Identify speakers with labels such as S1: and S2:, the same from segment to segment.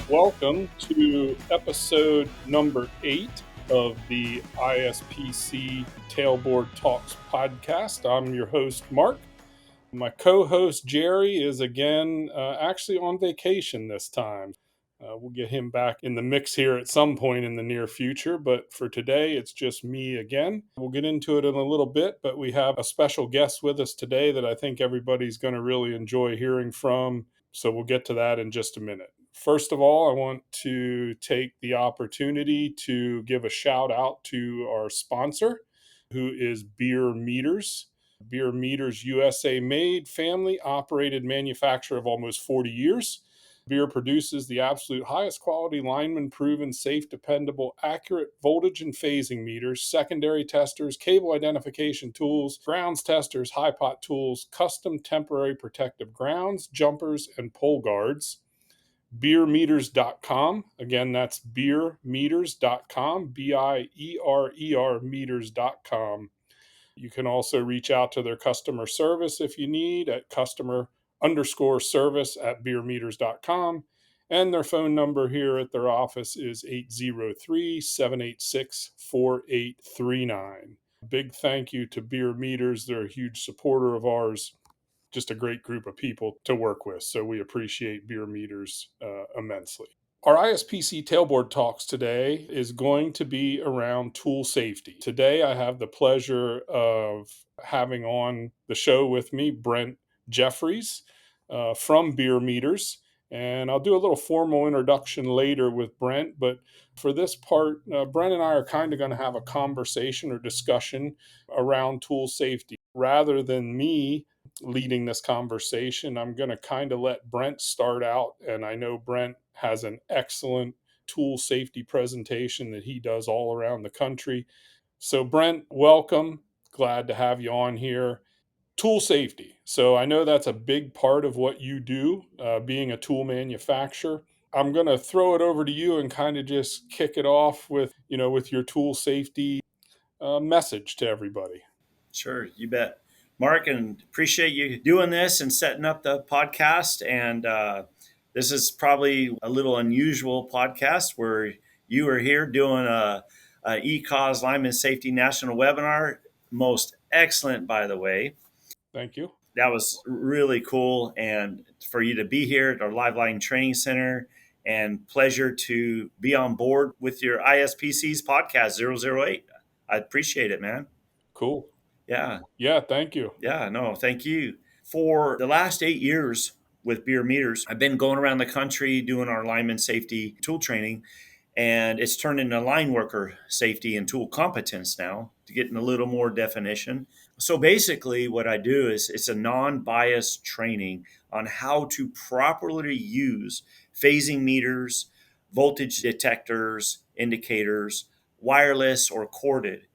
S1: Welcome to episode number 8 of the ISPC Tailboard Talks podcast. I'm your host, Mark. My co-host, Jerry, is again actually on vacation this time. We'll get him back in the mix here at some point in the near future, but for today, it's just me again. We'll get into it in a little bit, but we have a special guest with us today that I think everybody's going to really enjoy hearing from. So we'll get to that in just a minute. First of all, I want to take the opportunity to give a shout out to our sponsor, who is Bierer Meters. Bierer Meters USA made, family operated manufacturer of almost 40 years. Bierer produces the absolute highest quality, lineman proven, safe, dependable, accurate voltage and phasing meters, secondary testers, cable identification tools, grounds testers, high pot tools, custom temporary protective grounds, jumpers, and pole guards. BiereMeters.com. Again, that's BiereMeters.com, BIERER meters.com. You can also reach out to their customer service if you need at customer_service@BiereMeters.com. And their phone number here at their office is 803-786-4839. Big thank you to Bierer Meters. They're a huge supporter of ours. Just a great group of people to work with. So we appreciate Bierer Meters immensely. Our ISPC Tailboard Talks today is going to be around tool safety. Today, I have the pleasure of having on the show with me Brent Jeffries from Bierer Meters. And I'll do a little formal introduction later with Brent. But for this part, Brent and I are kind of going to have a conversation or discussion around tool safety. Rather than me leading this conversation, I'm going to kind of let Brent start out. And I know Brent has an excellent tool safety presentation that he does all around the country. So Brent, welcome. Glad to have you on here. Tool safety. So I know that's a big part of what you do, being a tool manufacturer. I'm going to throw it over to you and kind of just kick it off with your tool safety message to everybody.
S2: Sure, you bet. Mark, and appreciate you doing this and setting up the podcast. And this is probably a little unusual podcast where you are here doing a ECOS Lineman Safety National Webinar. Most excellent, by the way.
S1: Thank you.
S2: That was really cool. And for you to be here at our Live Line Training Center, and pleasure to be on board with your ISPC's podcast 008. I appreciate it, man.
S1: Cool.
S2: Yeah.
S1: Yeah, thank you.
S2: Yeah, no, thank you. For the last 8 years with Bierer Meters, I've been going around the country doing our lineman safety tool training, and it's turned into line worker safety and tool competence now to get in a little more definition. So basically what I do is it's a non-biased training on how to properly use phasing meters, voltage detectors, indicators, wireless or corded.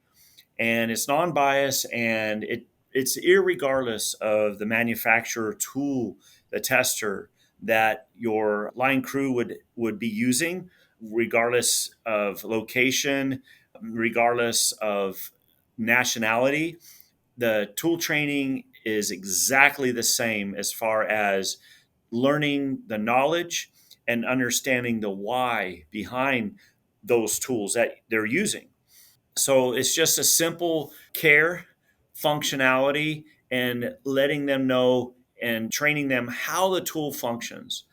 S2: And it's non-biased, and it's irregardless of the manufacturer tool, the tester that your line crew would be using, regardless of location, regardless of nationality. The tool training is exactly the same as far as learning the knowledge and understanding the why behind those tools that they're using. So it's just a simple care, functionality, and letting them know and training them how the tool functions.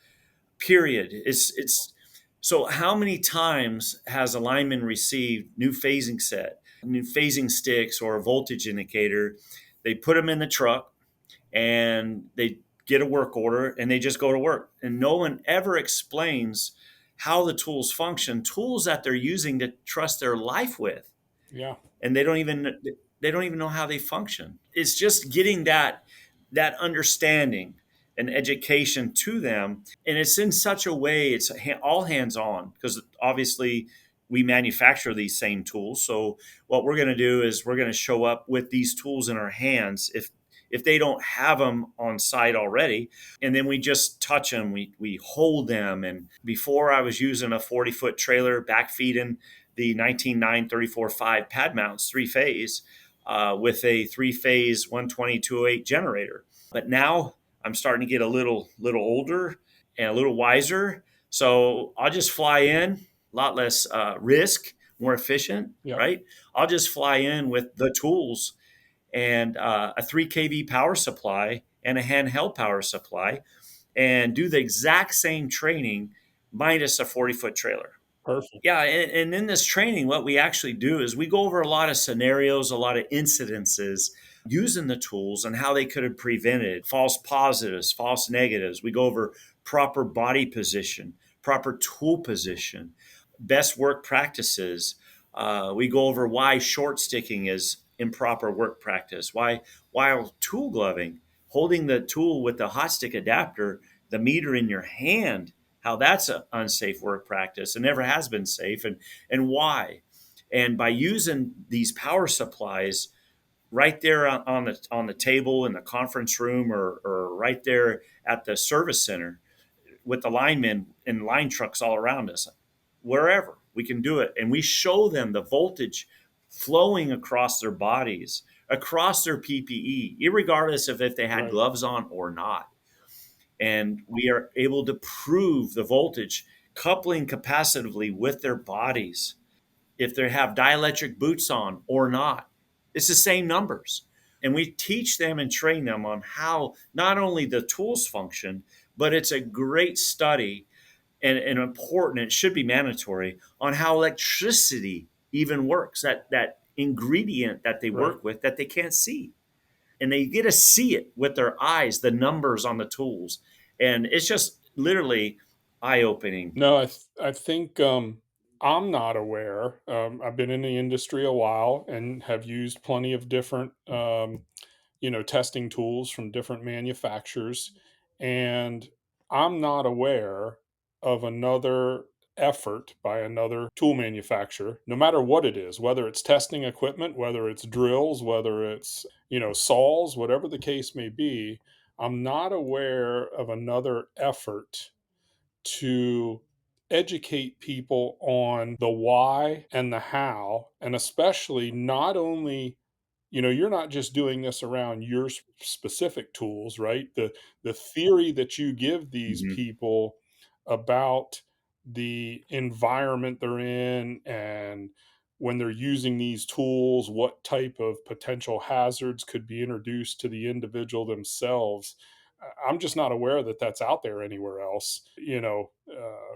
S2: Period. It's so how many times has a lineman received new phasing set, new phasing sticks, or a voltage indicator? They put them in the truck and they get a work order and they just go to work. And no one ever explains how the tools function, tools that they're using to trust their life with.
S1: Yeah.
S2: And they don't even know how they function. It's just getting that understanding and education to them, and it's in such a way it's all hands on, because obviously we manufacture these same tools. So what we're going to do is we're going to show up with these tools in our hands if they don't have them on site already, and then we just touch them, we hold them. And before, I was using a 40-foot trailer backfeeding the 19.9 34.5 pad mounts 3-phase with a 3-phase 120/208 generator. But now I'm starting to get a little older and a little wiser. So I'll just fly in, a lot less risk, more efficient,
S1: Yep.
S2: right? I'll just fly in with the tools and a 3 kV power supply and a handheld power supply and do the exact same training minus a 40-foot trailer.
S1: Perfect.
S2: Yeah, and in this training, what we actually do is we go over a lot of scenarios, a lot of incidences using the tools and how they could have prevented false positives, false negatives. We go over proper body position, proper tool position, best work practices. We go over why short sticking is improper work practice, why while tool gloving, holding the tool with the hot stick adapter, the meter in your hand, how that's an unsafe work practice and never has been safe, and why. And by using these power supplies right there on the table in the conference room, or right there at the service center with the linemen and line trucks all around us, wherever we can do it, and we show them the voltage flowing across their bodies, across their PPE, irregardless of if they had
S1: Right.
S2: gloves on or not. And we are able to prove the voltage coupling capacitively with their bodies, if they have dielectric boots on or not. It's the same numbers. And we teach them and train them on how not only the tools function, but it's a great study and important, it should be mandatory, on how electricity even works, that ingredient that they
S1: Right.
S2: work with that they can't see. And they get to see it with their eyes, the numbers on the tools. And it's just literally eye opening.
S1: No, I think I'm not aware. I've been in the industry a while and have used plenty of different testing tools from different manufacturers, and I'm not aware of another effort by another tool manufacturer, no matter what it is, whether it's testing equipment, whether it's drills, whether it's, saws, whatever the case may be. I'm not aware of another effort to educate people on the why and the how, and especially not only, you're not just doing this around your specific tools, right? The theory that you give these
S2: Mhm.
S1: people about the environment they're in, and when they're using these tools, what type of potential hazards could be introduced to the individual themselves. I'm just not aware that that's out there anywhere else,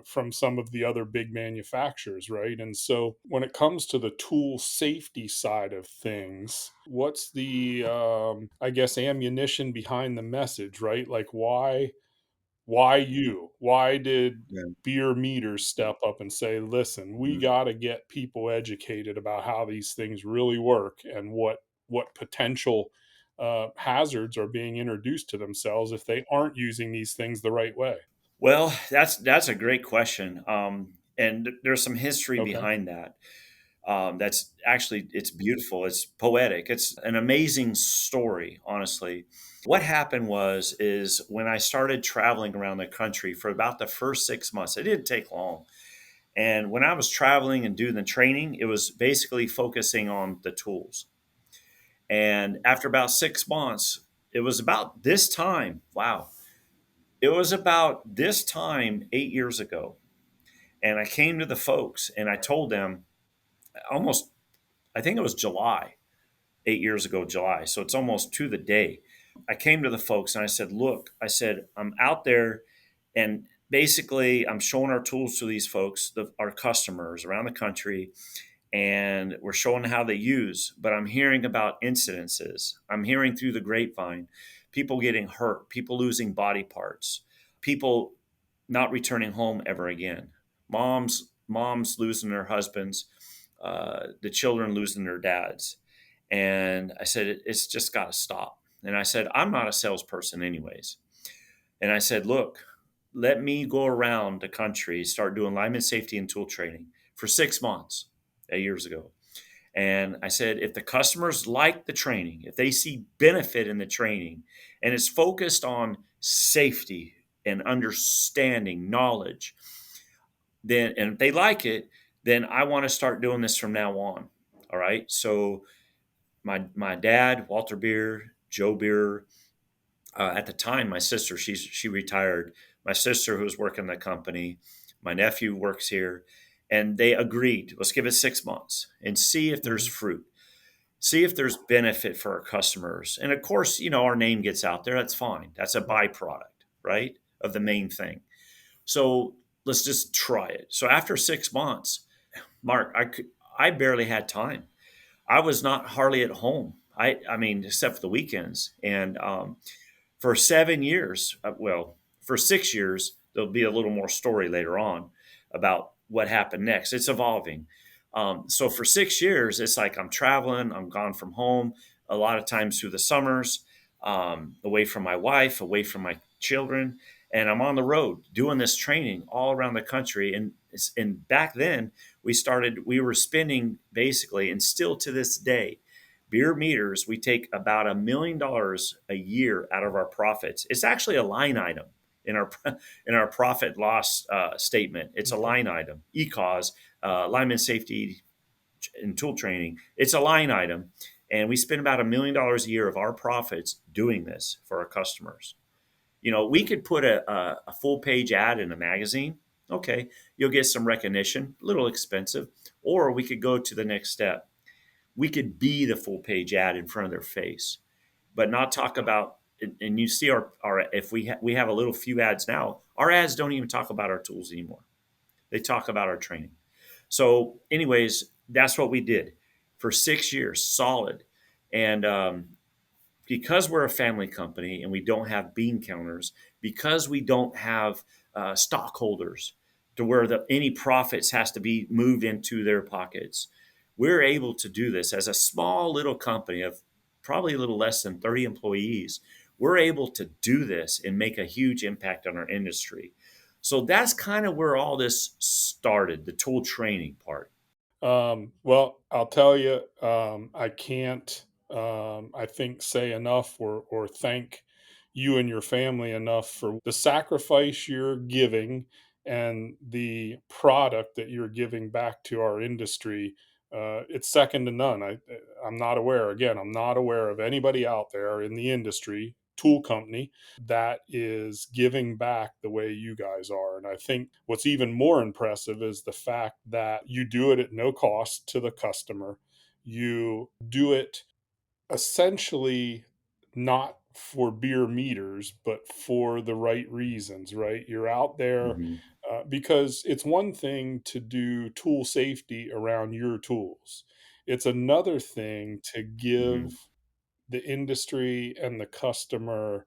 S1: from some of the other big manufacturers, right? And so when it comes to the tool safety side of things, what's the, I guess, ammunition behind the message, right? Like, why you? Why did
S2: Yeah.
S1: Beer Meters step up and say, listen, we
S2: Mhm.
S1: got to get people educated about how these things really work, and what potential hazards are being introduced to themselves if they aren't using these things the right way?
S2: Well, that's a great question, and there's some history
S1: Okay.
S2: behind that. That's actually, it's beautiful. It's poetic. It's an amazing story, honestly. What happened is when I started traveling around the country for about the first 6 months, it didn't take long. And when I was traveling and doing the training, it was basically focusing on the tools. And after about 6 months, it was about this time. Wow. It was about this time 8 years ago. And I came to the folks and I told them almost, I think it was July, 8 years ago, July. So it's almost to the day. I came to the folks and I said, look, I said, I'm out there and basically I'm showing our tools to these folks, our customers around the country, and we're showing how they use. But I'm hearing about incidences. I'm hearing through the grapevine, people getting hurt, people losing body parts, people not returning home ever again, moms losing their husbands, the children losing their dads. And I said, it's just got to stop. And I said, I'm not a salesperson, anyways. And I said, look, let me go around the country, start doing lineman safety and tool training for 6 months 8 years ago. And I said, if the customers like the training, if they see benefit in the training, and it's focused on safety and understanding knowledge, then, and if they like it, then I want to start doing this from now on. All right. So my dad, Walter Beer, Joe Beer, at the time, my sister, she retired. My sister, who was working the company, My nephew works here, and they agreed, let's give it 6 months and see if there's
S1: Mhm.
S2: fruit, see if there's benefit for our customers. And of course, our name gets out there. That's fine. That's a
S1: Right.
S2: byproduct, right, of the main thing. So let's just try it. So after 6 months, Mark, I barely had time. I was not hardly at home. I mean, except for the weekends. And for 7 years, for 6 years, there'll be a little more story later on about what happened next. It's evolving. So for 6 years, it's like I'm traveling, I'm gone from home a lot of times through the summers, away from my wife, away from my children, and I'm on the road doing this training all around the country. And back then, we were spending basically, and still to this day, Bierer Meters, we take about $1 million a year out of our profits. It's actually a line item in our in our profit loss statement. It's a
S1: Okay.
S2: line item. ECOS, lineman safety and tool training. It's a line item, and we spend about $1 million a year of our profits doing this for our customers. We could put a full page ad in a magazine. Okay, you'll get some recognition, a little expensive, or we could go to the next step. We could be the full page ad in front of their face, but not talk about. And you see our if we have a little few ads now, our ads don't even talk about our tools anymore. They talk about our training. So, anyways, that's what we did for 6 years, solid. And because we're a family company and we don't have bean counters, because we don't have stockholders to where any profits has to be moved into their pockets, we're able to do this as a small little company of probably a little less than 30 employees. We're able to do this and make a huge impact on our industry. So that's kind of where all this started, the tool training part.
S1: Well, I'll tell you, I can't, I think, say enough or thank you and your family enough for the sacrifice you're giving and the product that you're giving back to our industry. It's second to none. I'm not aware, again, I'm not aware of anybody out there in the industry, tool company, that is giving back the way you guys are. And I think what's even more impressive is the fact that you do it at no cost to the customer. You do it essentially not for beer meters, but for the right reasons, right? You're out there
S2: Mm-hmm.
S1: because it's one thing to do tool safety around your tools, it's another thing to
S2: Mm-hmm.
S1: give the industry and the customer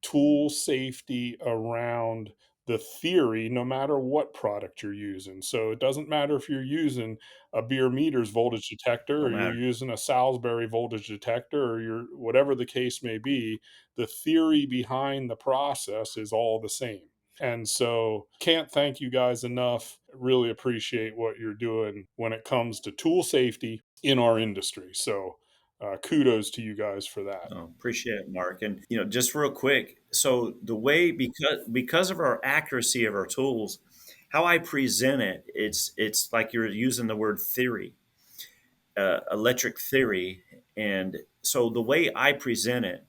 S1: tool safety around the theory, no matter what product you're using. So it doesn't matter if you're using a beer meters voltage detector
S2: Don't
S1: or you're
S2: matter.
S1: using a Salisbury voltage detector or you're whatever the case may be, the theory behind the process is all the same. And so can't thank you guys enough. Really appreciate what you're doing when it comes to tool safety in our industry. So kudos to you guys for that.
S2: Oh, appreciate it, Mark. And just real quick, so the way because of our accuracy of our tools, how I present it, it's like you're using the word theory, electric theory, and so the way I present it,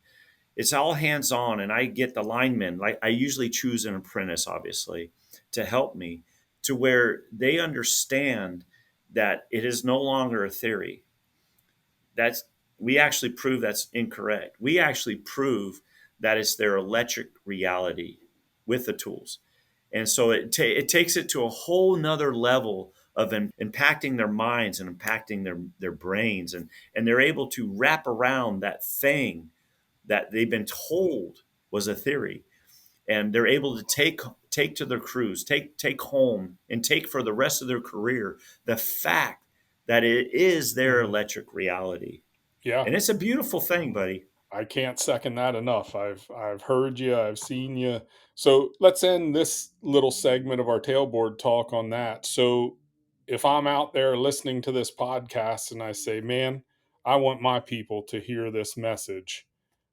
S2: it's all hands on, and I get the linemen. Like I usually choose an apprentice, obviously, to help me to where they understand that it is no longer a theory. That's We actually prove that's incorrect. We actually prove that it's their electric reality with the tools. And so it takes it to a whole nother level of impacting their minds and impacting their brains. And they're able to wrap around that thing that they've been told was a theory. And they're able to take to their crews, take home, and take for the rest of their career the fact that it is their
S1: Mhm.
S2: electric reality.
S1: Yeah.
S2: And it's a beautiful thing, buddy.
S1: I can't second that enough. I've heard you, I've seen you. So let's end this little segment of our tailboard talk on that. So if I'm out there listening to this podcast and I say, "Man, I want my people to hear this message,"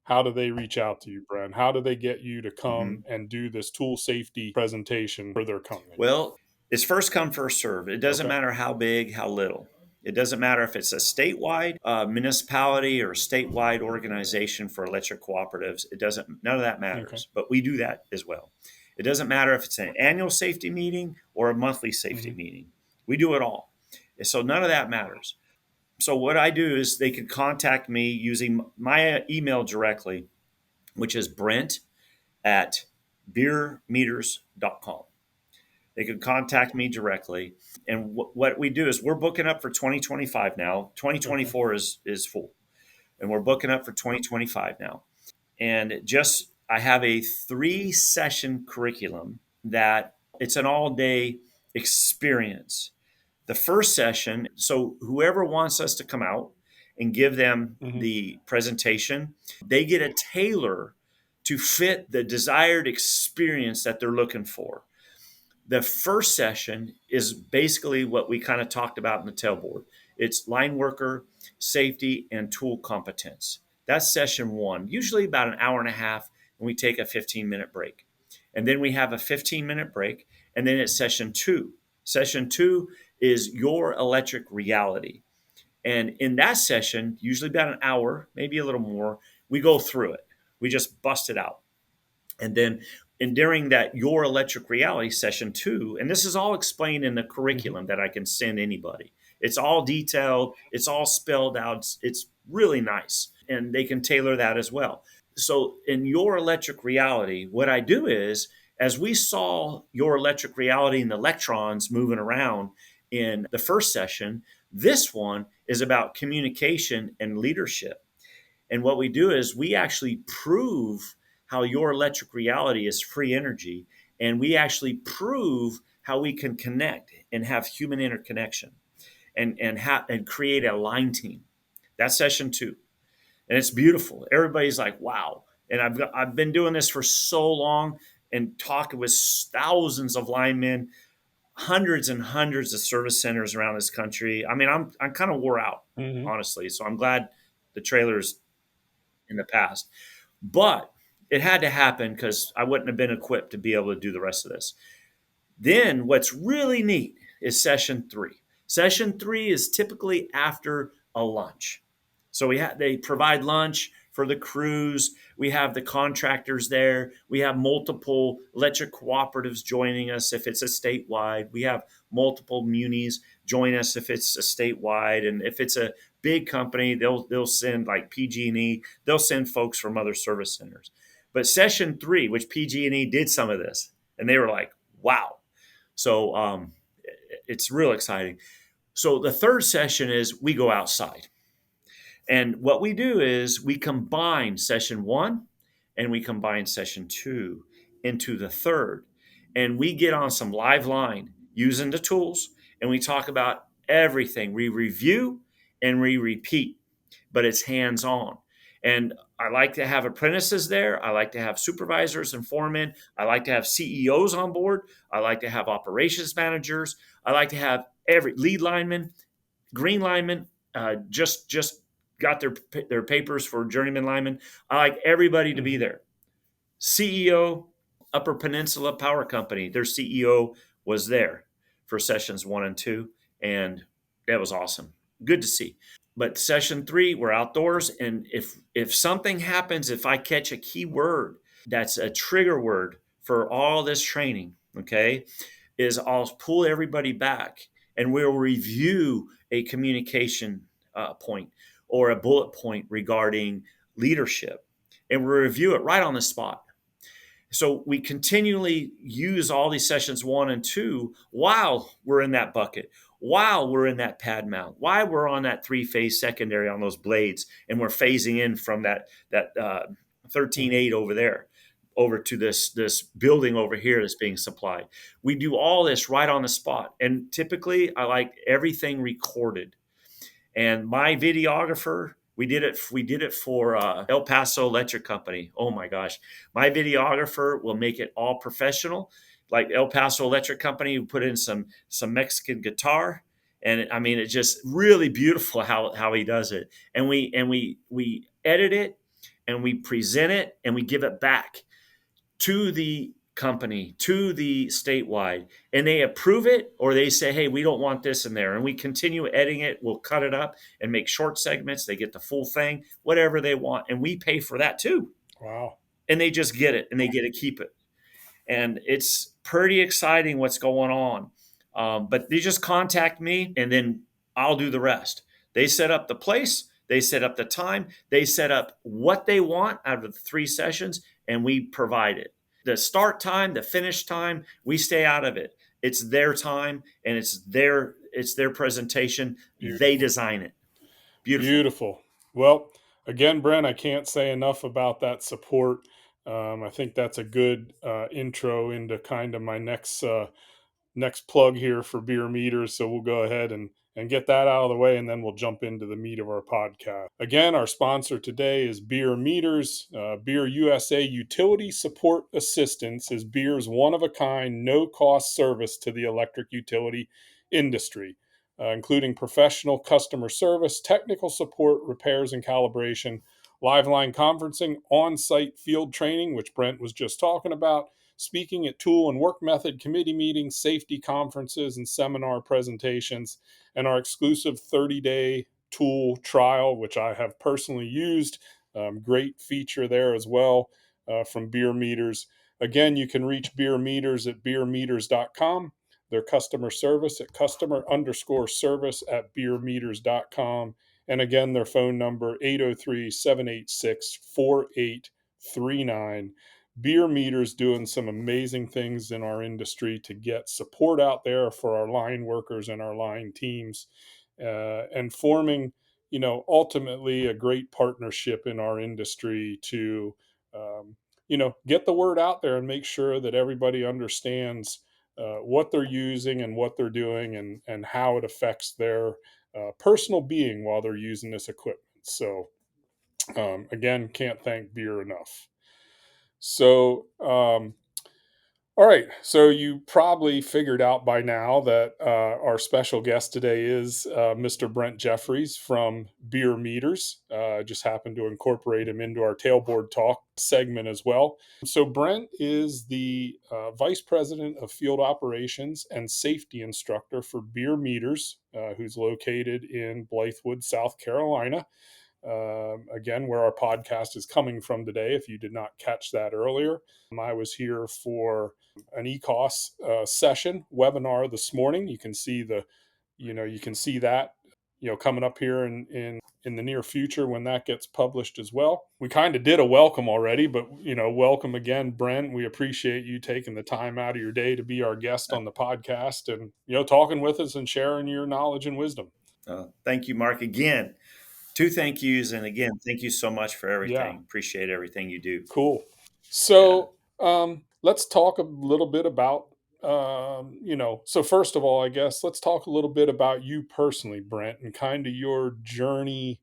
S1: how do they reach out to you, Brent? How do they get you to come
S2: Mhm.
S1: and do this tool safety presentation for their company?
S2: Well, it's first come, first serve. It doesn't
S1: Okay.
S2: matter how big, how little. It doesn't matter if it's a statewide municipality or a statewide organization for electric cooperatives. It doesn't. None of that
S1: Okay.
S2: matters. But we do that as well. It doesn't matter if it's an annual safety meeting or a monthly safety meeting. We do it all. So none of that matters. So what I do is they can contact me using my email directly, which is Brent at BiereMeters.com. They can contact me directly. And what we do is we're booking up for 2025 now. 2024 is full. And we're booking up for 2025 now. And I have a 3-session curriculum that it's an all-day experience. The first session, so whoever wants us to come out and give them the presentation, they get a tailor to fit the desired experience that they're looking for. The first session is basically what we kind of talked about in the tailboard. It's line worker, safety, and tool competence. That's session 1, usually about an hour and a half, and we take a 15-minute break. And then we have a 15-minute break, and then it's session 2. Session 2 is your electric reality. And in that session, usually about an hour, maybe a little more, we go through it. We just bust it out. And then during that Your Electric Reality session 2, and this is all explained in the curriculum that I can send anybody. It's all detailed. It's all spelled out. It's really nice. And they can tailor that as well. So in Your Electric Reality, what I do is, as we saw Your Electric Reality and the electrons moving around in the first session, this one is about communication and leadership. And what we do is we actually prove how your electric reality is free energy. And we actually prove how we can connect and have human interconnection and create a line team. That's session 2. And it's beautiful. Everybody's like, wow. And I've been doing this for so long and talking with thousands of linemen, hundreds and hundreds of service centers around this country. I mean, I'm kind of wore out, honestly. So I'm glad the trailer's in the past. But it had to happen because I wouldn't have been equipped to be able to do the rest of this. Then what's really neat is session 3. Session 3 is typically after a lunch. So they provide lunch for the crews. We have the contractors there. We have multiple electric cooperatives joining us if it's a statewide. We have multiple munis join us if it's a statewide. And if it's a big company, they'll send like PG&E. They'll send folks from other service centers. But session 3, which PG&E did some of this, and they were like, wow. So it's real exciting. So the third session is we go outside. And what we do is we combine session 1 and we combine session 2 into the third. And we get on some live line using the tools, and we talk about everything. We review and we repeat, but it's hands-on. And I like to have apprentices there. I like to have supervisors and foremen. I like to have CEOs on board. I like to have operations managers. I like to have every lead lineman, green lineman, just got their papers for journeyman lineman. I like everybody to be there. CEO, Upper Peninsula Power Company, their CEO was there for sessions 1 and 2, and that was awesome. Good to see. But session 3, we're outdoors, and if something happens, if I catch a key word that's a trigger word for all this training, okay, is I'll pull everybody back and we'll review a communication point or a bullet point regarding leadership, and we'll review it right on the spot. So we continually use all these sessions 1 and 2 while we're in that bucket, while we're in that pad mount, while we're on that 3-phase secondary on those blades, and we're phasing in from that 13.8 over there over to this building over here that's being supplied. We do all this right on the spot. And typically I like everything recorded. And my videographer, we did it for El Paso Electric Company. Oh my gosh. My videographer will make it all professional. Like El Paso Electric Company, we put in some Mexican guitar. And I mean, it's just really beautiful how he does it. And we edit it and we present it and we give it back to the company, to the statewide, and they approve it, or they say, hey, we don't want this in there. And we continue editing it. We'll cut it up and make short segments. They get the full thing, whatever they want. And we pay for that too.
S1: Wow.
S2: And they just get it and they get to keep it. And it's pretty exciting what's going on. But they just contact me, and then I'll do the rest. They set up the place, they set up the time, they set up what they want out of the 3 sessions, and we provide it. The start time, the finish time, we stay out of it. It's their time, and it's their presentation. They
S1: Beautiful.
S2: design it. Beautiful.
S1: Beautiful. Well, again, Brent, I can't say enough about that support. I think that's a good intro into kind of my next plug here for Bierer Meters. So we'll go ahead and get that out of the way, and then we'll jump into the meat of our podcast. Again, our sponsor today is Bierer Meters. Bierer USA Utility Support Assistance is Bieer's one-of-a-kind, no-cost service to the electric utility industry, including professional customer service, technical support, repairs and calibration, live line conferencing, on-site field training, which Brent was just talking about, speaking at tool and work method committee meetings, safety conferences, and seminar presentations, and our exclusive 30-day tool trial, which I have personally used. Great feature there as well from Bierer Meters. Again, you can reach Bierer Meters at biermeters.com. Their customer service at customer_service@biermeters.com. And again, their phone number, 803-786-4839. Bierer Meters doing some amazing things in our industry to get support out there for our line workers and our line teams, and forming, ultimately a great partnership in our industry to, get the word out there and make sure that everybody understands what they're using and what they're doing, and how it affects their personal being while they're using this equipment. So, again, can't thank Bierer enough. So, all right. So you probably figured out by now that our special guest today is Mr. Brent Jeffries from Bierer Meters. Just happened to incorporate him into our Tailboard Talk segment as well. So Brent is the Vice President of Field Operations and Safety Instructor for Bierer Meters, who's located in Blythewood, South Carolina. Again, where our podcast is coming from today, if you did not catch that earlier. I was here for an ECOS session webinar this morning. You can see that, coming up here in the near future when that gets published as well. We kind of did a welcome already, but welcome again, Brent. We appreciate you taking the time out of your day to be our guest on the podcast, and talking with us and sharing your knowledge and wisdom.
S2: Thank you, Mark. Again, 2 thank yous, and again, thank you so much for
S1: Yeah.
S2: everything. Appreciate everything you do.
S1: Cool. So let's talk a little bit about, so first of all, I guess let's talk a little bit about you personally, Brent, and kind of your journey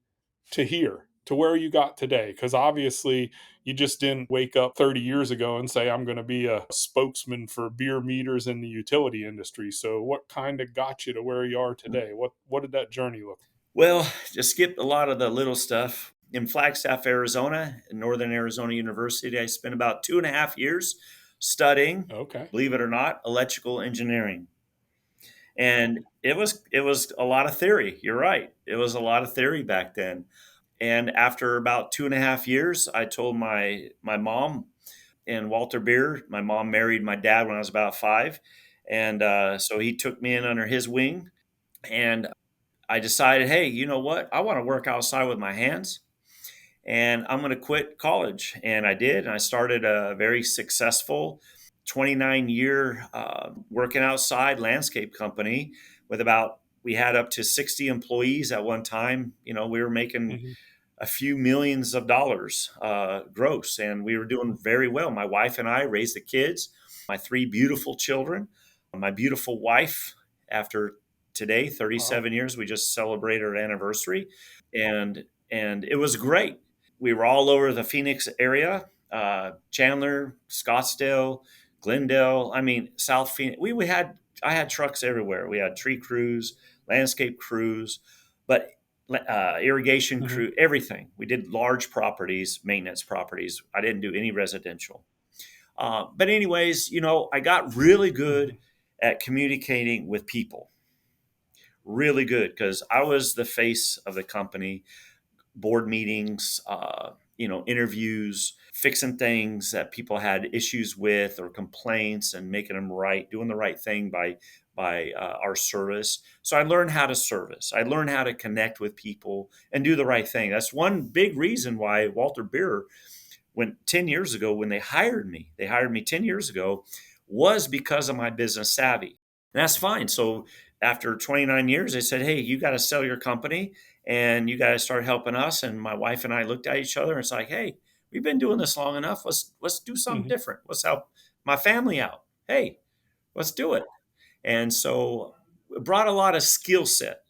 S1: to here, to where you got today. Because obviously you just didn't wake up 30 years ago and say, I'm going to be a spokesman for Bierer Meters in the utility industry. So what kind of got you to where you are today? What did that journey look like?
S2: Well, just skip a lot of the little stuff. In Flagstaff, Arizona, in Northern Arizona University, I spent about 2.5 years studying,
S1: Okay.
S2: believe it or not, electrical engineering. And it was a lot of theory. You're right. It was a lot of theory back then. And after about 2.5 years, I told my mom and Walter Beer. My mom married my dad when I was about 5. And so he took me in under his wing. And I decided, hey, you know what? I want to work outside with my hands, and I'm going to quit college. And I did. And I started a very successful 29-year working outside landscape company we had up to 60 employees at one time. We were making
S1: Mm-hmm.
S2: a few millions of dollars gross, and we were doing very well. My wife and I raised the kids, my 3 beautiful children, my beautiful wife. After today,
S1: Wow.
S2: 37 years, we just celebrated our anniversary, and it was great. We were all over the Phoenix area, Chandler, Scottsdale, Glendale. I mean, South Phoenix. I had trucks everywhere. We had tree crews, landscape crews, but irrigation
S1: Mm-hmm.
S2: crew, everything. We did large properties, maintenance properties. I didn't do any residential. But anyways, I got really
S1: Mm-hmm.
S2: good at communicating with people. Really good, because I was the face of the company, board meetings, interviews, fixing things that people had issues with or complaints and making them right, doing the right thing by our service. So I learned how to service. I learned how to connect with people and do the right thing. That's one big reason why Walter Bierer, when 10 years ago, when they hired me 10 years ago, was because of my business savvy. And that's fine. So after 29 years, they said, hey, you got to sell your company and you got to start helping us. And my wife and I looked at each other and it's like, hey, we've been doing this long enough. Let's do something
S1: Hmm.
S2: different. Let's help my family out. Hey, let's do it. And so it brought a lot of skill set,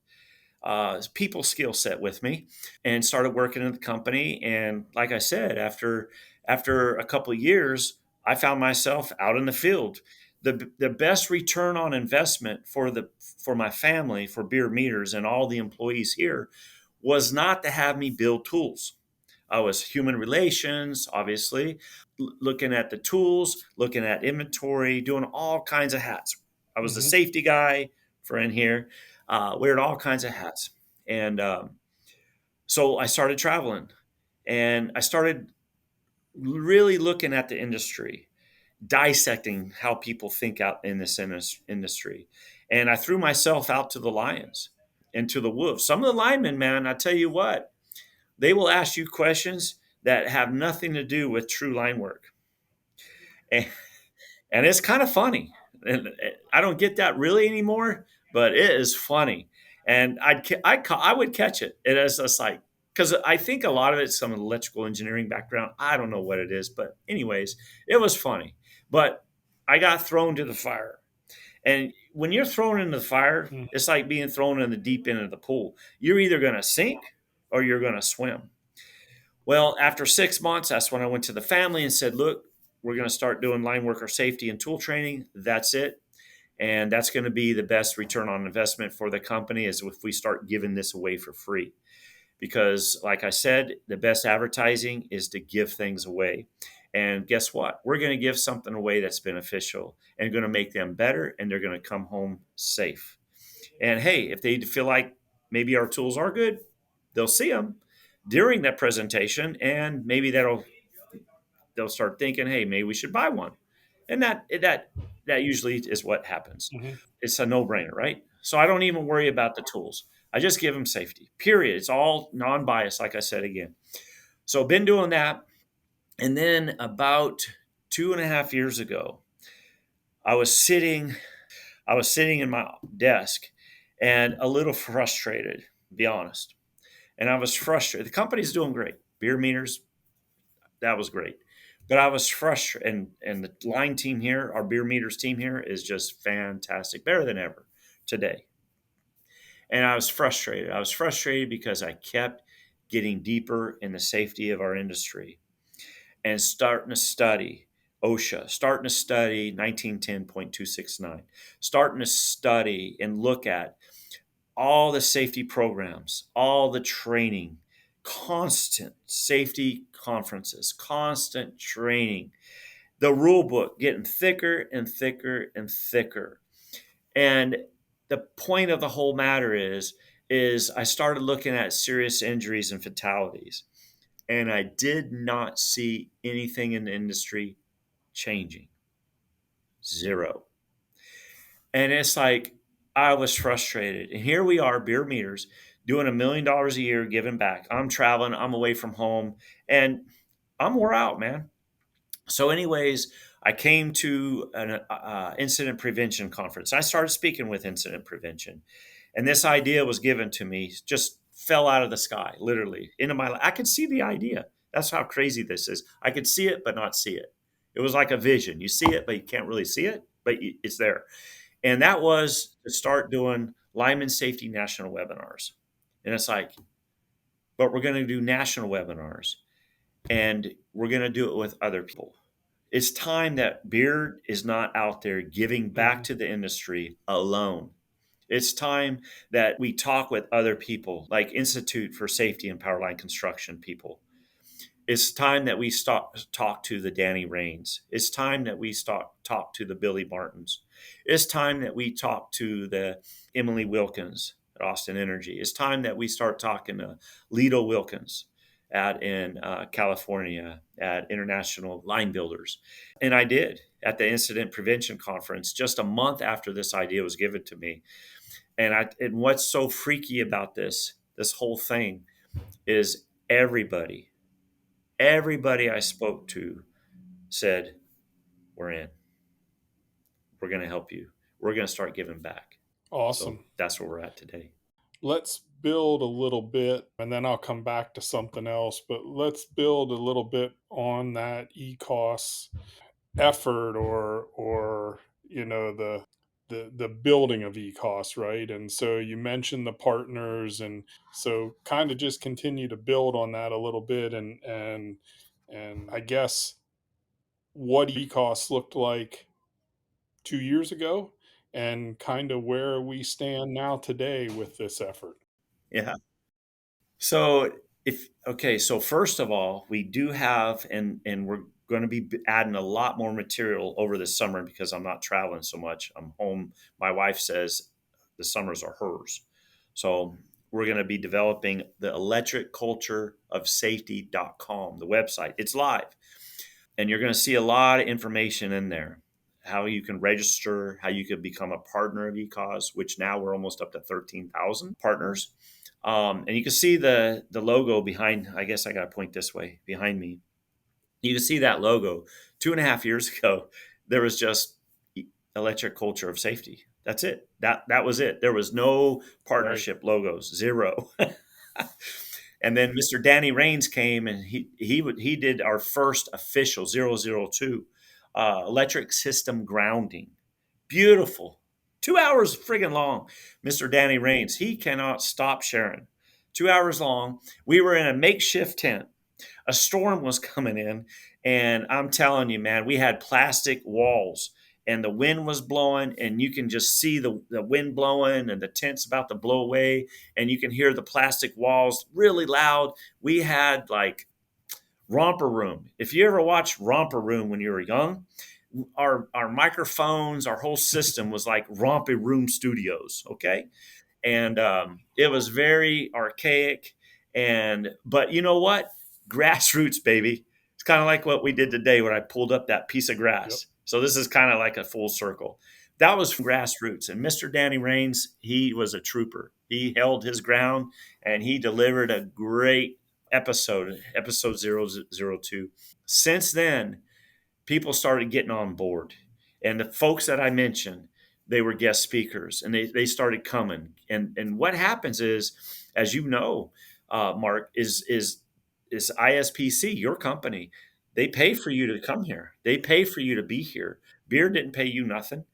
S2: people skill set with me, and started working in the company. And like I said, after a couple of years, I found myself out in the field. The best return on investment for my family, for Bierer Meters and all the employees here, was not to have me build tools. I was human relations, obviously, looking at the tools, looking at inventory, doing all kinds of hats. I was the
S1: Hmm.
S2: safety guy for in here, wearing all kinds of hats. And so I started traveling and I started really looking at the industry, dissecting how people think out in this industry. And I threw myself out to the lions and to the wolves. Some of the linemen, man, I tell you what, they will ask you questions that have nothing to do with true line work. And, and it's kind of funny. And I don't get that really anymore, but it is funny. And I would catch it. It is just like, because I think a lot of it's some electrical engineering background. I don't know what it is, but anyways, it was funny. But I got thrown to the fire. And when you're thrown into the fire, it's like being thrown in the deep end of the pool. You're either going to sink or you're going to swim. Well, after 6 months, that's when I went to the family and said, look, we're going to start doing line worker safety and tool training. That's it. And that's going to be the best return on investment for the company is if we start giving this away for free. Because, like I said, the best advertising is to give things away. And guess what? We're going to give something away that's beneficial and going to make them better, and they're going to come home safe. And hey, if they feel like maybe our tools are good, they'll see them during that presentation, and maybe they'll start thinking, hey, maybe we should buy one. And that usually is what happens.
S1: Hmm.
S2: It's a no-brainer, right? So I don't even worry about the tools. I just give them safety. Period. It's all non-biased, like I said again. So I've been doing that. And then about 2.5 years ago, I was sitting in my desk and a little frustrated, to be honest. And I was frustrated. The company's doing great. Bierer Meters, that was great. But I was frustrated. And the line team here, our Bierer Meters team here, is just fantastic, better than ever today. And I was frustrated. I was frustrated because I kept getting deeper in the safety of our industry and starting to study OSHA, starting to study 1910.269, starting to study and look at all the safety programs, all the training, constant safety conferences, constant training, the rule book getting thicker and thicker and thicker. And the point of the whole matter is I started looking at serious injuries and fatalities, and I did not see anything in the industry changing. Zero. And it's like I was frustrated. And here we are, Bierer Meters, doing $1 million a year, giving back. I'm traveling, I'm away from home, and I'm wore out, man. So, anyways, I came to an incident prevention conference. I started speaking with incident prevention, and this idea was given to me, just fell out of the sky, literally into my life. I could see the idea. That's how crazy this is. I could see it, but not see it. It was like a vision. You see it, but you can't really see it, but it's there. And that was to start doing lineman safety national webinars. And it's like, but we're going to do national webinars and we're going to do it with other people. It's time that Beard is not out there giving back
S1: Hmm.
S2: to the industry alone. It's time that we talk with other people like Institute for Safety and Powerline Construction people. It's time that we talk to the Danny Rains. It's time that we talk to the Billy Martins. It's time that we talk to the Emily Wilkins at Austin Energy. It's time that we start talking to Lido Wilkins at in California at International Line Builders. And I did at the Incident Prevention Conference just a month after this idea was given to me. And what's so freaky about this whole thing is everybody I spoke to said, we're in. We're going to help you. We're going to start giving back. So
S1: Awesome.
S2: that's where we're at today.
S1: Let's build a little bit, and then I'll come back to something else, but let's build a little bit on that ECOS effort, or the building of ECOS, right? And so you mentioned the partners, and so kind of just continue to build on that a little bit, and I guess what ECOS looked like 2 years ago, and kind of where we stand now today with this effort.
S2: Yeah. So so first of all, we do have, and we're going to be adding a lot more material over the summer because I'm not traveling so much. I'm home. My wife says the summers are hers. So we're going to be developing the electriccultureofsafety.com, the website. It's live. And you're going to see a lot of information in there. How you can register, how you can become a partner of ECOS, which now we're almost up to 13,000 partners. And you can see the logo behind. I guess I got to point this way behind me. You can see that logo. 2.5 years ago, there was just Electric Culture of Safety. That's it. That was it. There was no partnership logos, zero. And then Mr. Danny Rains came, and he did our first official 002 electric system grounding. Beautiful. 2 hours friggin' long. Mr. Danny Rains, he cannot stop sharing. 2 hours long. We were in a makeshift tent. A storm was coming in, and I'm telling you, man, we had plastic walls, and the wind was blowing, and you can just see the wind blowing, and the tent's about to blow away, and you can hear the plastic walls really loud. We had like Romper Room. If you ever watched Romper Room when you were young, our microphones, our whole system was like Romper Room Studios, okay? And it was very archaic, but you know what? Grassroots, baby. It's kind of like what we did today when I pulled up that piece of grass. Yep. So this is kind of like a full circle. That was grassroots. And Mr. Danny Rains, he was a trooper. He held his ground, and he delivered a great episode 002. Since then, people started getting on board. And the folks that I mentioned, they were guest speakers, and they started coming. And what happens is, as you know, Mark, is ISPC, your company, they pay for you to come here. They pay for you to be here. Beer didn't pay you nothing.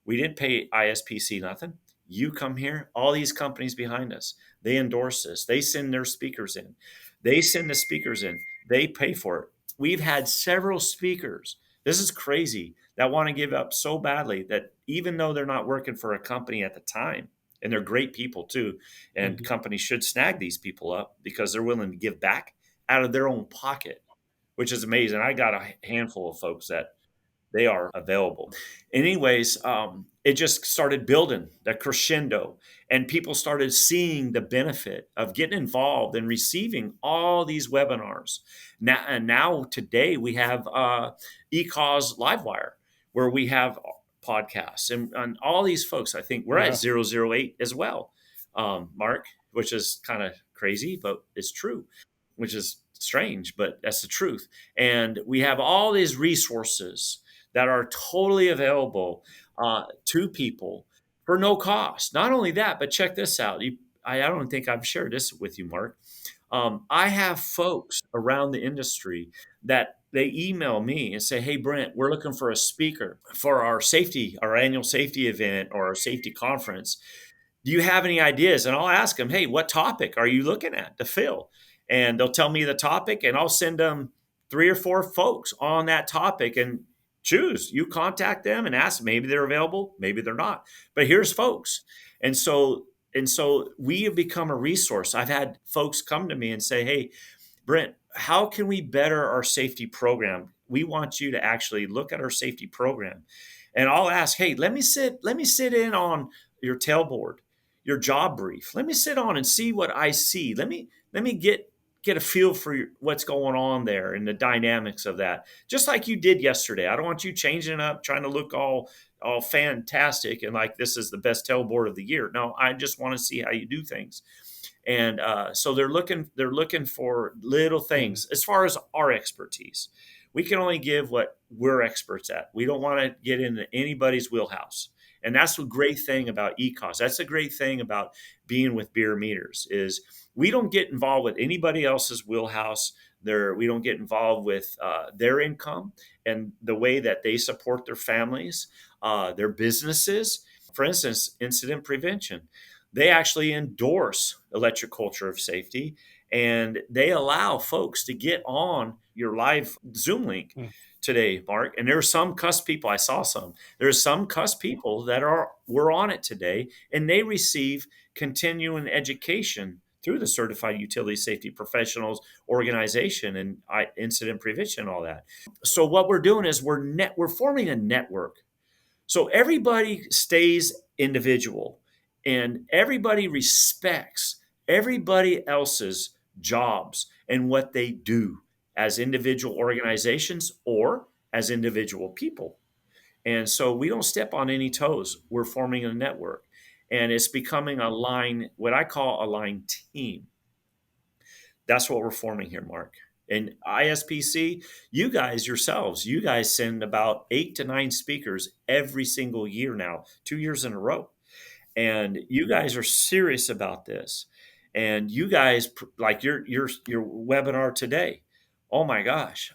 S2: We didn't pay ISPC nothing. You come here, all these companies behind us, they endorse this. They send their speakers in. They send the speakers in. They pay for it. We've had several speakers. This is crazy, that want to give up so badly that even though they're not working for a company at the time, and they're great people too, and companies should snag these people up because they're willing to give back out of their own pocket, which is amazing. I got a handful of folks that they are available. Anyways, it just started building the crescendo, and people started seeing the benefit of getting involved and receiving all these webinars. Now today we have ECOS Livewire, where we have podcasts, and all these folks. I think we're at 008 as well, Mark, which is kind of crazy, but it's true, which is strange, but that's the truth. And we have all these resources that are totally available to people for no cost. Not only that, but check this out. I don't think I've shared this with you, Mark. I have folks around the industry that they email me and say, "Hey, Brent, we're looking for a speaker for our annual safety event or our safety conference. Do you have any ideas?" And I'll ask them, "Hey, what topic are you looking at to fill?" And they'll tell me the topic, and I'll send them 3 or 4 folks on that topic and choose. You contact them and ask. Maybe they're available, maybe they're not. But here's folks. And so we have become a resource. I've had folks come to me and say, "Hey, Brent, how can we better our safety program? We want you to actually look at our safety program." And I'll ask, "Hey, let me sit in on your tailboard, your job brief. Let me sit on and see what I see. Let me get get a feel for what's going on there and the dynamics of that, just like you did yesterday. I don't want you changing up, trying to look all fantastic and like this is the best tailboard of the year. No, I just want to see how you do things. And so they're looking for little
S1: Mm.
S2: things as far as our expertise. We can only give what we're experts at. We don't want to get into anybody's wheelhouse. And that's the great thing about ECOS. That's the great thing about being with Bierer Meters is we don't get involved with anybody else's wheelhouse. We don't get involved with their income and the way that they support their families, their businesses. For instance, incident prevention. They actually endorse electric culture of safety, and they allow folks to get on your live Zoom link
S1: Mm.
S2: today, Mark. And there are some cuss people. I saw some. There's some cuss people that were on it today, and they receive continuing education through the Certified Utility Safety Professionals organization and incident prevention, and all that. So what we're doing is we're forming a network. So everybody stays individual and everybody respects everybody else's jobs and what they do as individual organizations or as individual people. And so we don't step on any toes. We're forming a network and it's becoming what I call a line team. That's what we're forming here, Mark. And ISPC, you guys yourselves, you guys send about 8 to 9 speakers every single year now, 2 years in a row. And you guys are serious about this. And you guys, like your webinar today, oh my gosh,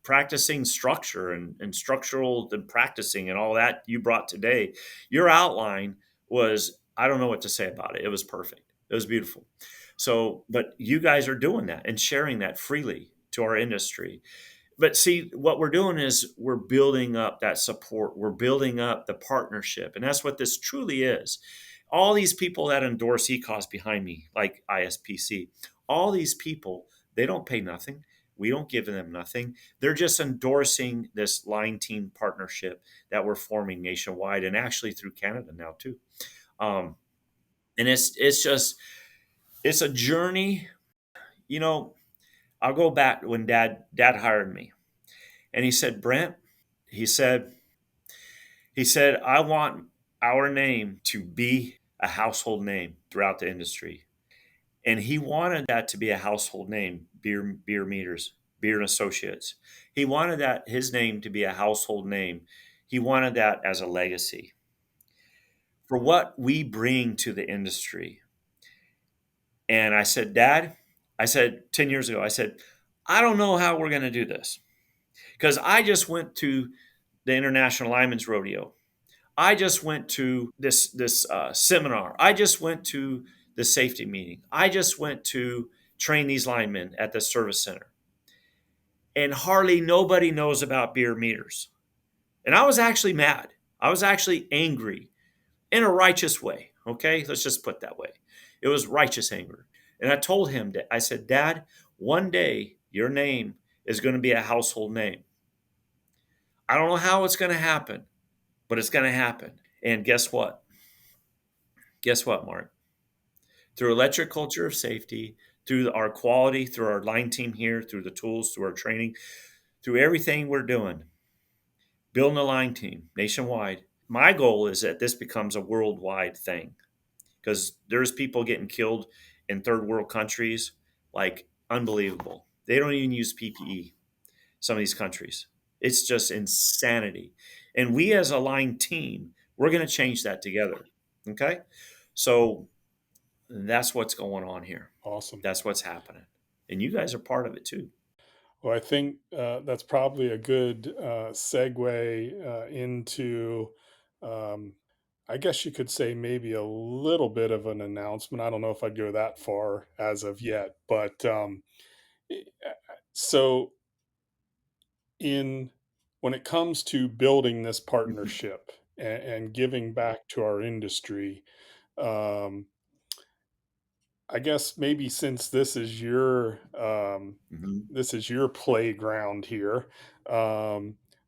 S2: practicing structure and structural and practicing and all that you brought today. Your outline was, I don't know what to say about it. It was perfect. It was beautiful. So, but you guys are doing that and sharing that freely to our industry. But see, what we're doing is we're building up that support. We're building up the partnership. And that's what this truly is. All these people that endorse ECOS behind me, like ISPC, all these people, they don't pay nothing. We don't give them nothing. They're just endorsing this line team partnership that we're forming nationwide and actually through Canada now too. Um, and it's a journey. You know, I'll go back when dad hired me, and he said, Brent, he said, I want our name to be a household name throughout the industry. And he wanted that to be a household name, Bierer Meters, Bierer and Associates. He wanted that his name to be a household name. He wanted that as a legacy for what we bring to the industry. And I said, Dad, I said 10 years ago, I said, I don't know how we're going to do this because I just went to the International Lineman's Rodeo. I just went to this seminar. I just went to the safety meeting. I just went to train these linemen at the service center. And hardly nobody knows about Bierer Meters. And I was actually mad. I was actually angry in a righteous way. Okay, let's just put it that way. It was righteous anger. And I told him that I said, Dad, one day your name is going to be a household name. I don't know how it's going to happen, but it's going to happen. And guess what? Guess what, Mark? Through electric culture of safety, through our quality, through our line team here, through the tools, through our training, through everything we're doing, building a line team nationwide. My goal is that this becomes a worldwide thing because there's people getting killed in third world countries like unbelievable. They don't even use PPE, some of these countries. It's just insanity. And we as a line team, we're going to change that together. Okay? So that's what's going on here.
S1: Awesome.
S2: That's what's happening. And you guys are part of it too.
S1: Well, I think that's probably a good segue into, um, I guess you could say, maybe a little bit of an announcement. I don't know if I'd go that far as of yet, but so in when it comes to building this
S2: Mhm.
S1: partnership and giving back to our industry, um, I guess maybe since
S2: Mhm.
S1: this is your playground here,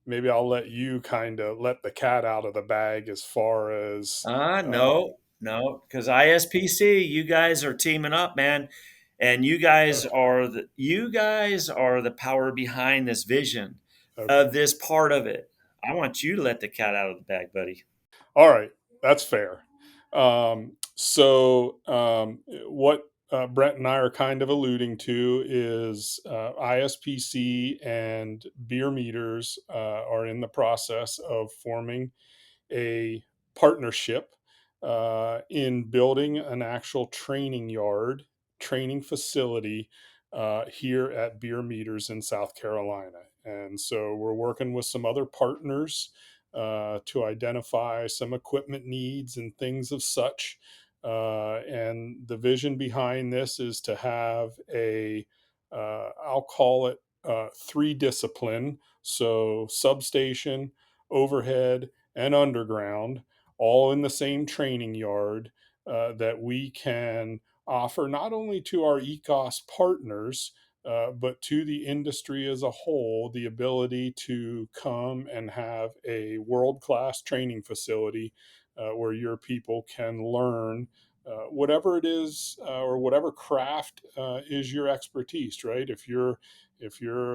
S1: maybe I'll let you kind of let the cat out of the bag as far as
S2: No, no, because ISPC, you guys are teaming up, man. And you guys are the power behind this vision
S1: Okay.
S2: of this part of it. I want you to let the cat out of the bag, buddy.
S1: All right, that's fair. What Brent and I are kind of alluding to is ISPC and Beer Meters are in the process of forming a partnership in building an actual training yard, training facility here at Beer Meters in South Carolina. And so we're working with some other partners to identify some equipment needs and things of such. And the vision behind this is to have I'll call it three discipline. So substation, overhead, and underground, all in the same training yard that we can offer not only to our ECOS partners, but to the industry as a whole, the ability to come and have a world class training facility where your people can learn whatever it is or whatever craft is your expertise, right? If you're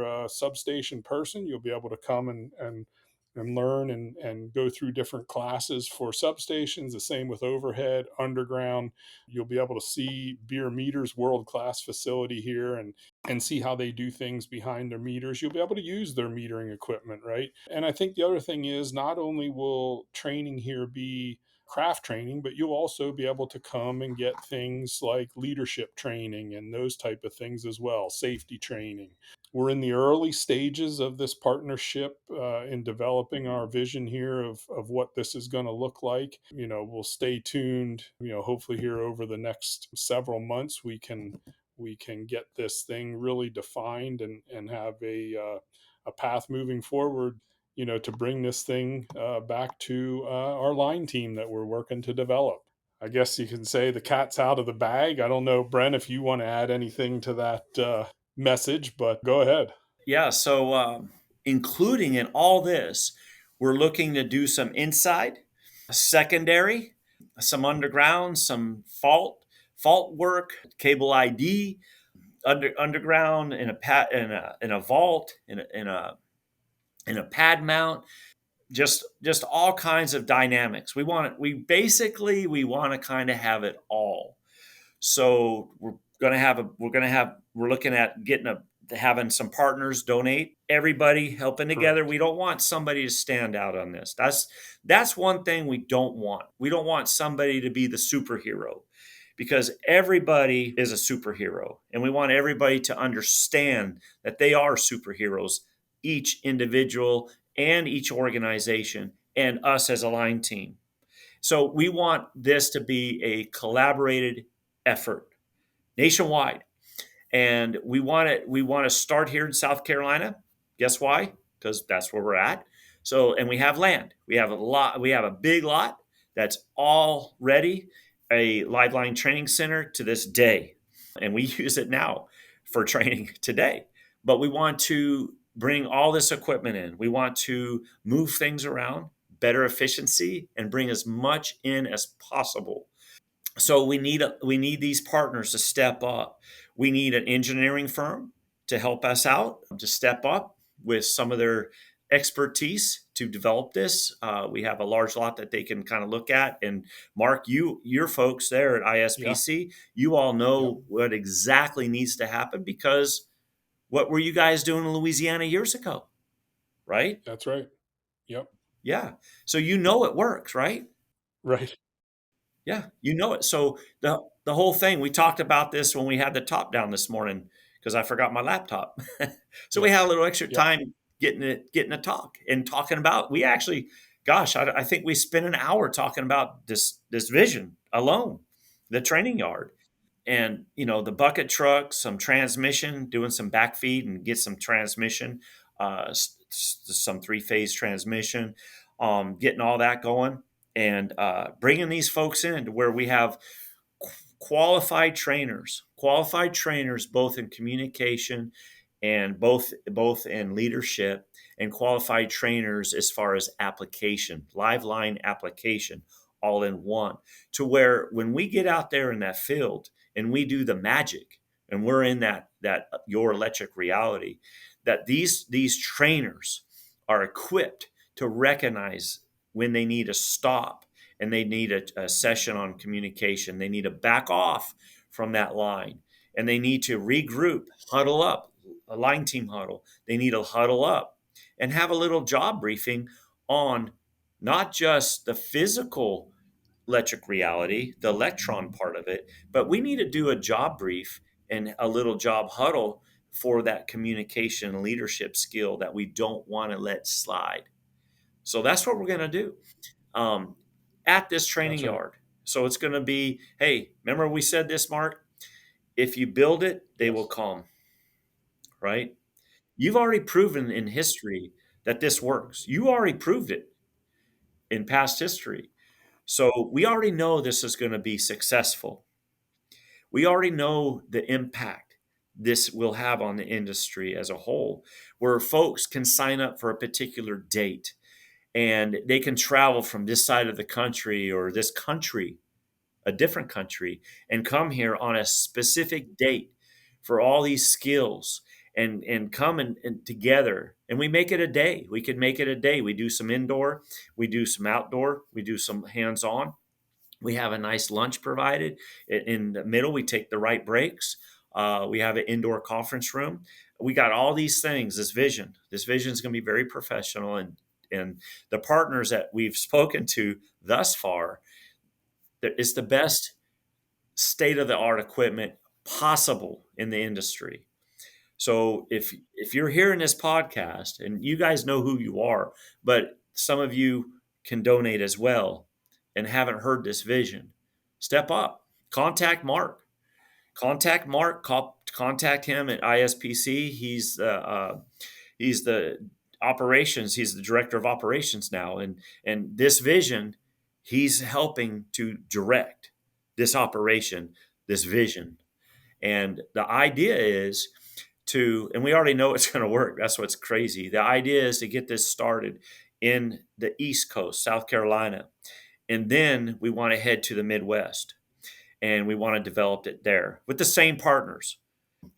S1: a substation person, you'll be able to come and learn and go through different classes for substations. The same with overhead, underground. You'll be able to see Beer Meters world class facility here and see how they do things behind their meters. You'll be able to use their metering equipment, right? And I think the other thing is not only will training here be craft training, but you'll also be able to come and get things like leadership training and those type of things as well, safety training. We're in the early stages of this partnership in developing our vision here of what this is going to look like. We'll stay tuned. Hopefully here over the next several months we can get this thing really defined and have a path moving forward. To bring this thing back to our line team that we're working to develop. I guess you can say the cat's out of the bag. I don't know, Brent, if you want to add anything to that message, but go ahead.
S2: Yeah. So, including in all this, we're looking to do some inside, secondary, some underground, some fault work, cable ID, underground in a vault, in a pad mount, just all kinds of dynamics. We want to kind of have it all. So we're looking at having some partners donate, everybody helping together.
S1: Correct.
S2: We don't want somebody to stand out on this. That's one thing we don't want. We don't want somebody to be the superhero, because everybody is a superhero, and we want everybody to understand that they are superheroes, each individual and each organization, and us as a line team. So we want this to be a collaborated effort nationwide. And we want to start here in South Carolina. Guess why? Because that's where we're at. So, and we have land. We have a big lot that's already a Liveline training center to this day. And we use it now for training today. But we want to bring all this equipment in. We want to move things around, better efficiency, and bring as much in as possible. So we need these partners to step up. We need an engineering firm to help us out, to step up with some of their expertise to develop this. We have a large lot that they can kind of look at. And Mark, your folks there at
S1: Yeah.
S2: ISPC, you all
S1: Yep.
S2: know what exactly needs to happen, because what were you guys doing in Louisiana years ago, right?
S1: That's right. Yep.
S2: Yeah. So you know it works, right?
S1: Right.
S2: Yeah, you know it. So the whole thing, we talked about this when we had the top down this morning, because I forgot my laptop. So we had a
S1: Yes.
S2: little extra
S1: Yep.
S2: time getting a talk and talking about. We actually, gosh, I think we spent an hour talking about this vision alone, the training yard, and the bucket truck, some transmission, doing some backfeed and get some transmission, some three-phase transmission, getting all that going, and bringing these folks in to where we have qualified trainers both in communication and both in leadership, and qualified trainers as far as application, live line application, all in one, to where when we get out there in that field and we do the magic, and we're in that your electric reality, that these trainers are equipped to recognize when they need to stop and they need a session on communication. They need to back off from that line and they need to regroup, huddle up, a line team huddle. They need to huddle up and have a little job briefing on not just the physical electric reality, the electron part of it, but we need to do a job brief and a little job huddle for that communication and leadership skill that we don't want to let slide. So that's what we're going to do at this training
S1: That's right.
S2: yard. So it's going to be, hey, remember we said this, Mark? If you build it, they will
S1: Yes.
S2: come, right? You've already proven in history that this works. You already proved it in past history. So we already know this is going to be successful. We already know the impact this will have on the industry as a whole, where folks can sign up for a particular date and they can travel from this side of the country or this country, a different country, and come here on a specific date for all these skills and come and together. And we make it a day. We can make it a day. We do some indoor, we do some outdoor, we do some hands-on. We have a nice lunch provided. In the middle, we take the right breaks. We have an indoor conference room. We got all these things. This vision. This vision is going to be very professional, and the partners that we've spoken to thus far, it's the best state of the art equipment possible in the industry. So if you're hearing this podcast, and you guys know who you are, but some of you can donate as well and haven't heard this vision, step up. Contact Mark. Contact Mark. Contact him at ISPC. He's the operations. He's the director of operations now, and this vision, he's helping to direct this operation, this vision. And the idea is and we already know it's going to work. That's what's crazy. The idea is to get this started in the East Coast, South Carolina. And then we want to head to the Midwest and we want to develop it there with the same partners.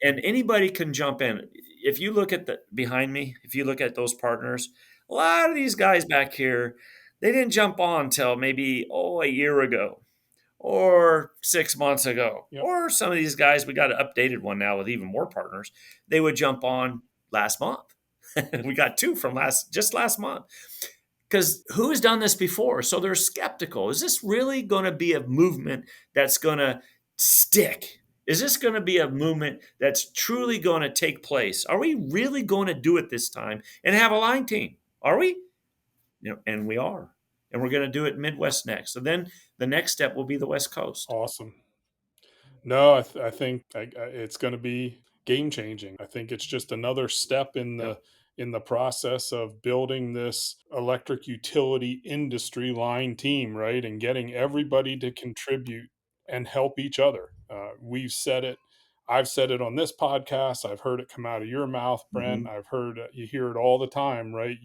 S2: And anybody can jump in. If you look at the behind me, if you look at those partners, a lot of these guys back here, they didn't jump on till maybe, a year ago or 6 months ago.
S1: Yep.
S2: Or some of these guys, we got an updated one now with even more partners. They would jump on last month. We got two from just last month. Because who has done this before? So they're skeptical. Is this really going to be a movement that's going to stick? Is this going to be a movement that's truly going to take place? Are we really going to do it this time and have a line team? Are we? And we are. And we're going to do it Midwest next. So then the next step will be the West Coast.
S1: Awesome. No, I think it's going to be game changing. I think it's just another step in
S2: Yep.
S1: the process of building this electric utility industry line team, right? And getting everybody to contribute and help each other. We've said it. I've said it on this podcast. I've heard it come out of your mouth, Brent.
S2: Mm-hmm.
S1: I've heard you hear it all the time, right?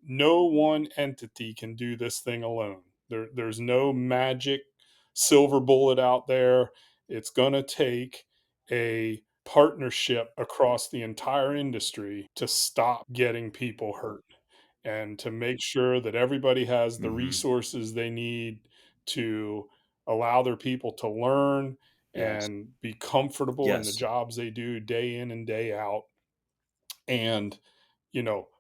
S1: No one entity can do this thing alone. There's no magic silver bullet out there. It's going to take a partnership across the entire industry to stop getting people hurt and to make sure that everybody has the
S2: Mm-hmm.
S1: resources they need to allow their people to learn
S2: Yes.
S1: and be comfortable in the
S2: Yes.
S1: jobs they do day in and day out, and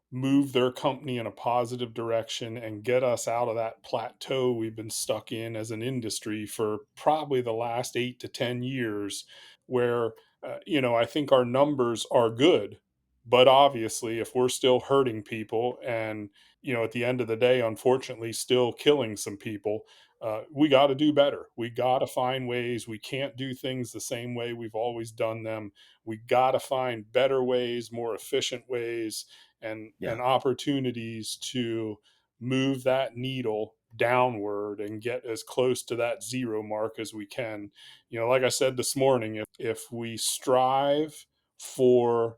S1: move their company in a positive direction and get us out of that plateau we've been stuck in as an industry for probably the last 8 to 10 years, where I think our numbers are good, but obviously if we're still hurting people and at the end of the day unfortunately still killing some people, we got to do better. We got to find ways. We can't do things the same way we've always done them. We got to find better ways, more efficient ways, and
S2: Yeah.
S1: opportunities to move that needle downward and get as close to that zero mark as we can. Like I said this morning, if we strive for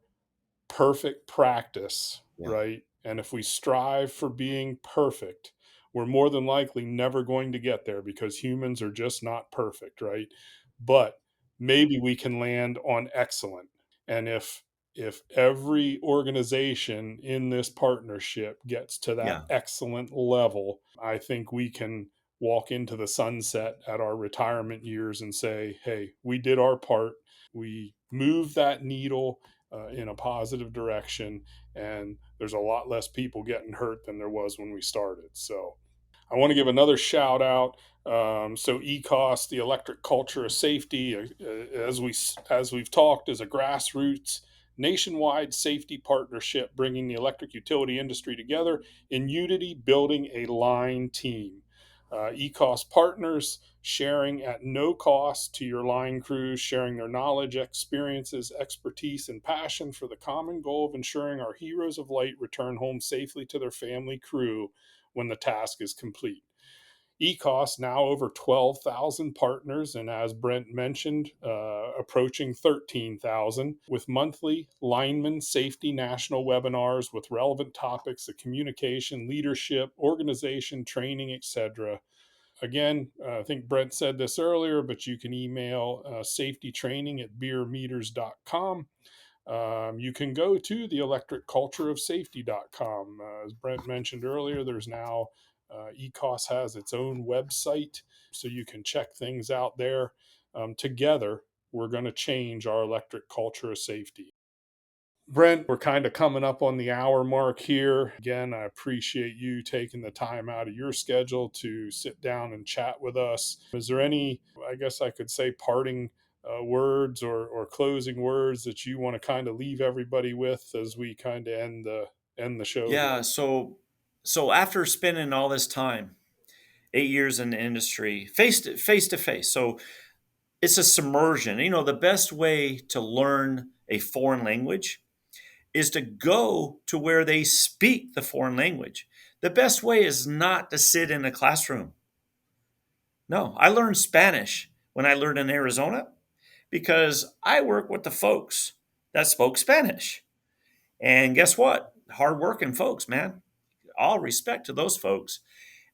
S1: perfect practice,
S2: Yeah.
S1: right? And if we strive for being perfect, we're more than likely never going to get there because humans are just not perfect, right? But maybe we can land on excellent. And if every organization in this partnership gets to that
S2: Yeah.
S1: excellent level, I think we can walk into the sunset at our retirement years and say, hey, we did our part. We moved that needle in a positive direction, and there's a lot less people getting hurt than there was when we started. So I want to give another shout out. So ECOS, the electric culture of safety, as we've talked, is a grassroots nationwide safety partnership bringing the electric utility industry together in unity, building a line team. ECOS partners sharing at no cost to your line crews, sharing their knowledge, experiences, expertise, and passion for the common goal of ensuring our heroes of light return home safely to their family crew when the task is complete. ECOS now over 12,000 partners, and as Brent mentioned, approaching 13,000 with monthly lineman safety national webinars with relevant topics of communication, leadership, organization, training, etc. Again, I think Brent said this earlier, but you can email safetytraining@bieremeters.com. You can go to the electriccultureofsafety.com. As Brent mentioned earlier, there's now ECOS has its own website, so you can check things out there. Together, we're going to change our electric culture of safety. Brent, we're kind of coming up on the hour mark here. Again, I appreciate you taking the time out of your schedule to sit down and chat with us. Is there any, I guess I could say, parting words or closing words that you want to kind of leave everybody with as we kind of end the show
S2: Yeah.
S1: here?
S2: So after spending all this time, 8 years in the industry, face to face. So it's a submersion. The best way to learn a foreign language is to go to where they speak the foreign language. The best way is not to sit in a classroom. No, I learned Spanish when I learned in Arizona because I work with the folks that spoke Spanish. And guess what? Hardworking folks, man. All respect to those folks.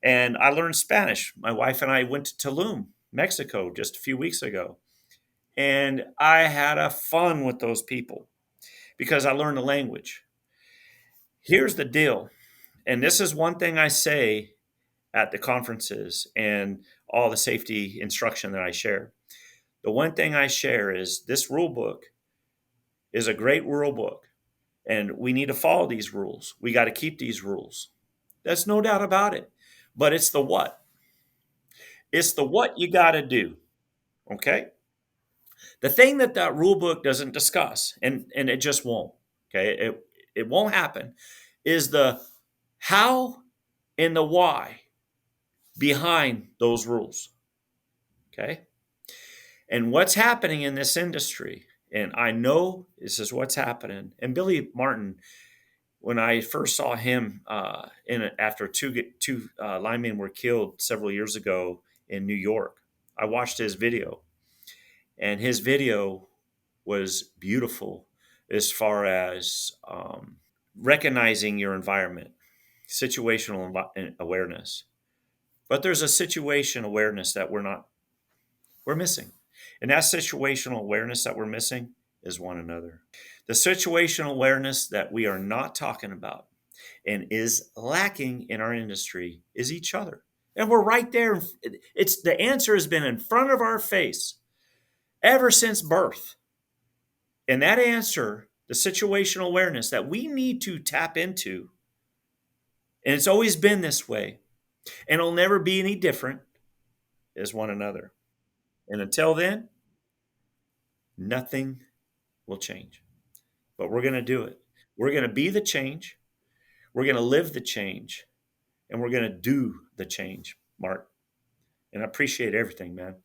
S2: And I learned Spanish. My wife and I went to Tulum, Mexico, just a few weeks ago. And I had a fun with those people because I learned the language. Here's the deal. And this is one thing I say at the conferences and all the safety instruction that I share. The one thing I share is this rule book is a great rule book, and we need to follow these rules. We got to keep these rules. That's no doubt about it. But it's the what. It's the what you got to do. Okay? The thing that rule book doesn't discuss, and it just won't, okay? It won't happen, is the how and the why behind those rules. Okay? And what's happening in this industry, and I know this is what's happening. And Billy Martin, when I first saw him after two linemen were killed several years ago in New York, I watched his video, and his video was beautiful as far as recognizing your environment, situational awareness. But there's a situation awareness that we're missing. And that situational awareness that we're missing is one another. The situational awareness that we are not talking about and is lacking in our industry is each other. And we're right there. It's the answer has been in front of our face ever since birth. And that answer, the situational awareness that we need to tap into, and it's always been this way, and it'll never be any different, is one another. And until then, nothing will change. But we're going to do it. We're going to be the change. We're going to live the change. And we're going to do the change, Mark. And I appreciate everything, man.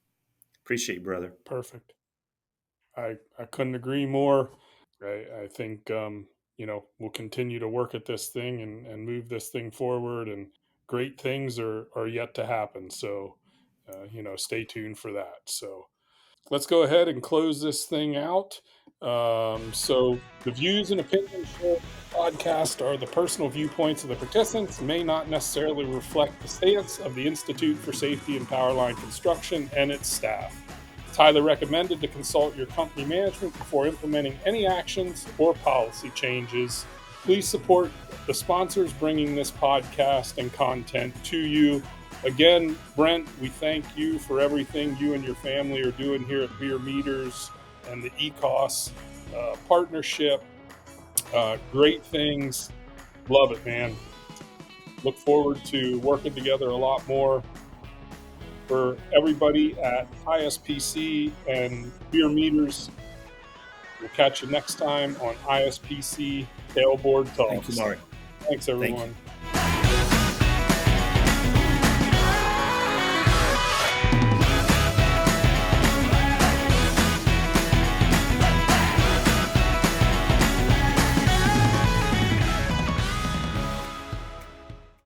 S2: Appreciate you, brother.
S1: Perfect. I couldn't agree more. I think we'll continue to work at this thing and move this thing forward, and great things are yet to happen. So stay tuned for that. So let's go ahead and close this thing out. So the views and opinions shared in the podcast are the personal viewpoints of the participants, may not necessarily reflect the stance of the Institute for Safety and Powerline Construction and its staff. It's highly recommended to consult your company management before implementing any actions or policy changes. Please support the sponsors bringing this podcast and content to you. Again, Brent, we thank you for everything you and your family are doing here at Bierer Meters and the ECOS partnership. Great things. Love it, man. Look forward to working together a lot more. For everybody at ISPC and Bierer Meters, we'll catch you next time on ISPC Tailboard Talks.
S2: Thank you, Mark.
S1: Thanks, everyone.
S2: Thank you.